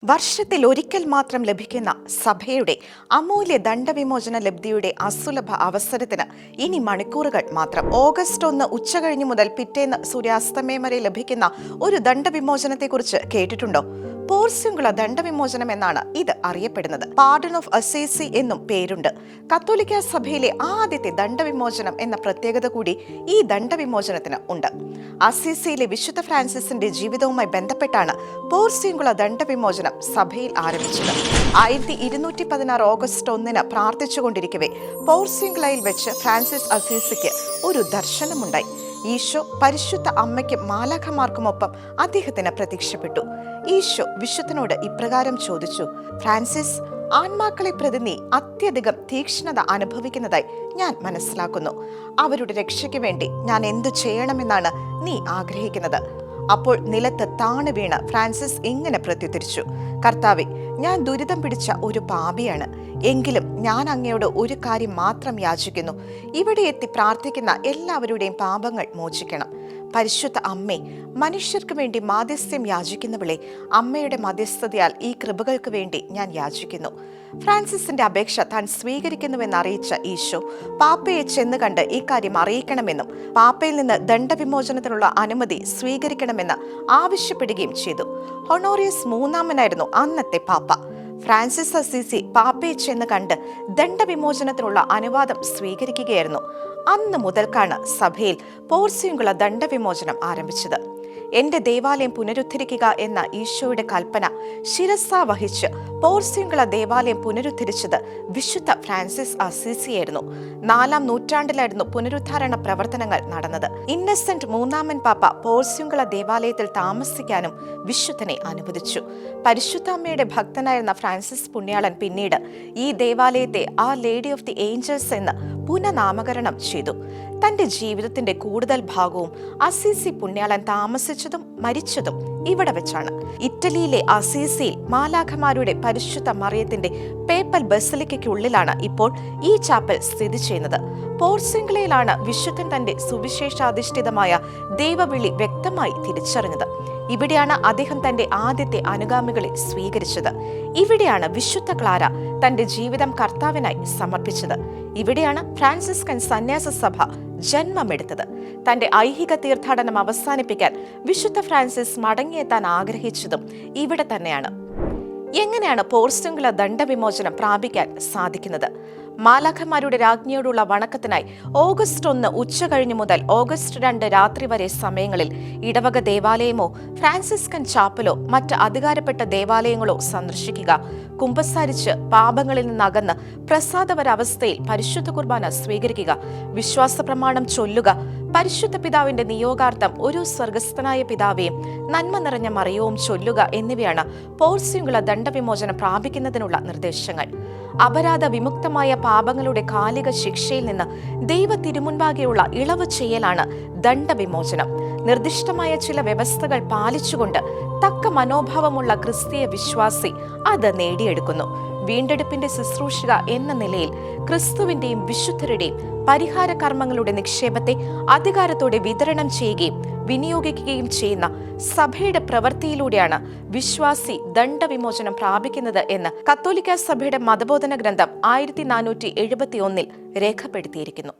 വർഷത്തിൽ ഒരിക്കൽ മാത്രം ലഭിക്കുന്ന സഭയുടെ അമൂല്യ ദണ്ഡവിമോചന ലബ്ധിയുടെ അസുലഭ അവസരത്തിന് ഇനി മണിക്കൂറുകൾ മാത്രം. ഓഗസ്റ്റ് 1 ഉച്ചകഴിഞ്ഞു മുതൽ പിറ്റേന്ന് സൂര്യാസ്തമയം വരെ ലഭിക്കുന്ന ഒരു ദണ്ഡവിമോചനത്തെക്കുറിച്ച് കേട്ടിട്ടുണ്ടോ? പോർസ്യുങ്കുള ദണ്ഡവിമോചനം എന്നാണ് ഇത് അറിയപ്പെടുന്നത്. പാർഡൺ ഓഫ് അസീസി എന്നും പേരുണ്ട്. കത്തോലിക്ക സഭയിലെ ആദ്യത്തെ ദണ്ഡവിമോചനം എന്ന പ്രത്യേകത കൂടി ഈ ദണ്ഡവിമോചനത്തിന് ഉണ്ട്. അസീസിയിലെ വിശുദ്ധ ഫ്രാൻസിസിന്റെ ജീവിതവുമായി ബന്ധപ്പെട്ടാണ് പോർസ്യുങ്കുള ദണ്ഡവിമോചനം സഭയിൽ ആരംഭിച്ചത്. 1216 ഓഗസ്റ്റ് 1 പ്രാർത്ഥിച്ചുകൊണ്ടിരിക്കവേ പോർസ്യുങ്കുളയിൽ വെച്ച് ഫ്രാൻസിസ് അസീസിക്ക് ഒരു ദർശനമുണ്ടായി. ഈശോ പരിശുദ്ധ അമ്മയ്ക്കും മാലാഖമാർക്കുമൊപ്പം അദ്ദേഹത്തിന് പ്രത്യക്ഷപ്പെട്ടു. ഈശോ വിശുദ്ധനോട് ഇപ്രകാരം ചോദിച്ചു: ഫ്രാൻസിസ്, ആൺമാക്കളെ പ്രതി നീ അത്യധികം തീക്ഷ്ണത അനുഭവിക്കുന്നതായി ഞാൻ മനസ്സിലാക്കുന്നു. അവരുടെ രക്ഷയ്ക്ക് വേണ്ടി ഞാൻ എന്തു ചെയ്യണമെന്നാണ് നീ ആഗ്രഹിക്കുന്നത്? അപ്പോൾ നിലത്ത് താണു വീണ് ഫ്രാൻസിസ് ഇങ്ങനെ പ്രത്യുത്തരിച്ചു: കർത്താവേ, ഞാൻ ദുരിതം പിടിച്ച ഒരു പാപിയാണ്. എങ്കിലും ഞാൻ അങ്ങയോട് ഒരു കാര്യം മാത്രം യാചിക്കുന്നു. ഇവിടെ എത്തി പ്രാർത്ഥിക്കുന്ന എല്ലാവരുടെയും പാപങ്ങൾ മോചിക്കണം. പരിശുദ്ധ അമ്മേ, മനുഷ്യർക്ക് വേണ്ടി മാധ്യസ്ഥ്യം യാചിക്കുന്നവളെ, അമ്മയുടെ മധ്യസ്ഥതയാൽ ഈ കൃപകൾക്ക് വേണ്ടി ഞാൻ യാചിക്കുന്നു. ഫ്രാൻസിസിന്റെ അപേക്ഷ താൻ സ്വീകരിക്കുന്നുവെന്ന് അറിയിച്ച ഈശോ പാപ്പയെ ചെന്ന് കണ്ട് ഈ കാര്യം അറിയിക്കണമെന്നും പാപ്പയിൽ നിന്ന് ദണ്ഡവിമോചനത്തിനുള്ള അനുമതി സ്വീകരിക്കണമെന്ന് ആവശ്യപ്പെടുകയും ചെയ്തു. ഹൊണോറിയസ് മൂന്നാമനായിരുന്നു അന്നത്തെ പാപ്പ. ഫ്രാൻസിസ് അസീസി പാപ്പയെ ചെന്ന് കണ്ട് ദണ്ഡവിമോചനത്തിനുള്ള അനുവാദം സ്വീകരിക്കുകയായിരുന്നു. അന്ന് മുതൽക്കാണ് സഭയിൽ പോർസ്യുങ്കുള ദണ്ഡവിമോചനം ആരംഭിച്ചത്. എന്റെ ദേവാലയം പുനരുദ്ധരിക്കുക എന്ന ഈശോയുടെ കൽപ്പന ശിരസാ വഹിച്ച് പോർസ്യുങ്കുള ദേവാലയം പുനരുദ്ധരിച്ചത് വിശുദ്ധ ഫ്രാൻസിസ് അസീസിയായിരുന്നു. 4-ാം നൂറ്റാണ്ടിലായിരുന്നു പുനരുദ്ധാരണ പ്രവർത്തനങ്ങൾ നടന്നത്. ഇന്നസെന്റ് മൂന്നാമൻ പാപ്പ പോർസ്യുങ്കുള ദേവാലയത്തിൽ താമസിക്കാനും വിശുദ്ധനെ അനുവദിച്ചു. പരിശുദ്ധ അമ്മയുടെ ഭക്തനായിരുന്ന ഫ്രാൻസിസ് പുണ്യാളൻ പിന്നീട് ഈ ദേവാലയത്തെ ആ ലേഡി ഓഫ് ദി ഏഞ്ചൽസ് എന്ന് പുനഃനാമകരണം ചെയ്തു. തന്റെ ജീവിതത്തിന്റെ കൂടുതൽ ഭാഗവും അസീസി പുണ്യാളൻ താമസിച്ചതും മരിച്ചതും ഇവിടെ വെച്ചാണ്. ഇറ്റലിയിലെ അസീസിയിൽ മാലാഖമാരുടെ പരിശുദ്ധ മറിയത്തിന്റെ പേപ്പൽ ബസിലിക്കയ്ക്കുള്ളിലാണ് ഇപ്പോൾ ഈ ചാപ്പൽ സ്ഥിതി ചെയ്യുന്നത്. പോർസ്യുങ്കുളയിലാണ് വിശുദ്ധൻ തന്റെ സുവിശേഷാധിഷ്ഠിതമായ ദൈവവിളി വ്യക്തമായി തിരിച്ചറിഞ്ഞത്. ഇവിടെയാണ് അദ്ദേഹം തന്റെ ആദ്യത്തെ അനുഗാമികളെ സ്വീകരിച്ചത്. ഇവിടെയാണ് വിശുദ്ധ ക്ലാര തന്റെ ജീവിതം കർത്താവിനായി സമർപ്പിച്ചത്. ഇവിടെയാണ് ഫ്രാൻസിസ്കൻ സന്യാസ സഭ ജന്മമെടുത്തത്. തന്റെ ഐഹിക തീർത്ഥാടനം അവസാനിപ്പിക്കാൻ വിശുദ്ധ ഫ്രാൻസിസ് മടങ്ങിയെത്താൻ ആഗ്രഹിച്ചതും ഇവിടെ തന്നെയാണ്. എങ്ങനെയാണ് പോർസ്യുങ്കുള ദണ്ഡവിമോചനം പ്രാപിക്കാൻ സാധിക്കുന്നത്? മാലാഖമാരുടെ രാജ്ഞിയോടുള്ള വണക്കത്തിനായി ഓഗസ്റ്റ് 1 ഉച്ചകഴിഞ്ഞു മുതൽ ഓഗസ്റ്റ് 2 രാത്രി വരെ സമയങ്ങളിൽ ഇടവക ദേവാലയമോ ഫ്രാൻസിസ്കൻ ചാപ്പലോ മറ്റ് അധികാരപ്പെട്ട ദേവാലയങ്ങളോ സന്ദർശിക്കുക. കുമ്പസാരിച്ച് പാപങ്ങളിൽ നിന്നകന്ന് പ്രസാദപരാവസ്ഥയിൽ പരിശുദ്ധ കുർബാന സ്വീകരിക്കുക. വിശ്വാസ പ്രമാണം ചൊല്ലുക. പരിശുദ്ധ പിതാവിന്റെ നിയോഗാർത്ഥം ഒരു സ്വർഗസ്ഥനായ പിതാവേയും നന്മ നിറഞ്ഞ മറിയവും ചൊല്ലുക എന്നിവയാണ് പോർസ്യുങ്കുള ദണ്ഡവിമോചനം പ്രാപിക്കുന്നതിനുള്ള നിർദ്ദേശങ്ങൾ. അപരാധ വിമുക്തമായ പാപങ്ങളുടെ കാലിക ശിക്ഷയിൽ നിന്ന് ദൈവ തിരുമുൻപാകെയുള്ള ഇളവ് ചെയ്യലാണ് ദണ്ഡവിമോചനം. നിർദ്ദിഷ്ടമായ ചില വ്യവസ്ഥകൾ പാലിച്ചുകൊണ്ട് തക്ക മനോഭാവമുള്ള ക്രിസ്തീയ വിശ്വാസി അത് നേടിയെടുക്കുന്നു. വീണ്ടെടുപ്പിന്റെ ശുശ്രൂഷക എന്ന നിലയിൽ ക്രിസ്തുവിന്റെയും വിശുദ്ധരുടെയും പരിഹാര കർമ്മങ്ങളുടെ നിക്ഷേപത്തെ അധികാരത്തോടെ വിതരണം ചെയ്യുകയും വിനിയോഗിക്കുകയും ചെയ്യുന്ന സഭയുടെ പ്രവൃത്തിയിലൂടെയാണ് വിശ്വാസി ദണ്ഡവിമോചനം പ്രാപിക്കുന്നത് എന്ന് കത്തോലിക്ക സഭയുടെ മതബോധന ഗ്രന്ഥം 1471 രേഖപ്പെടുത്തിയിരിക്കുന്നു.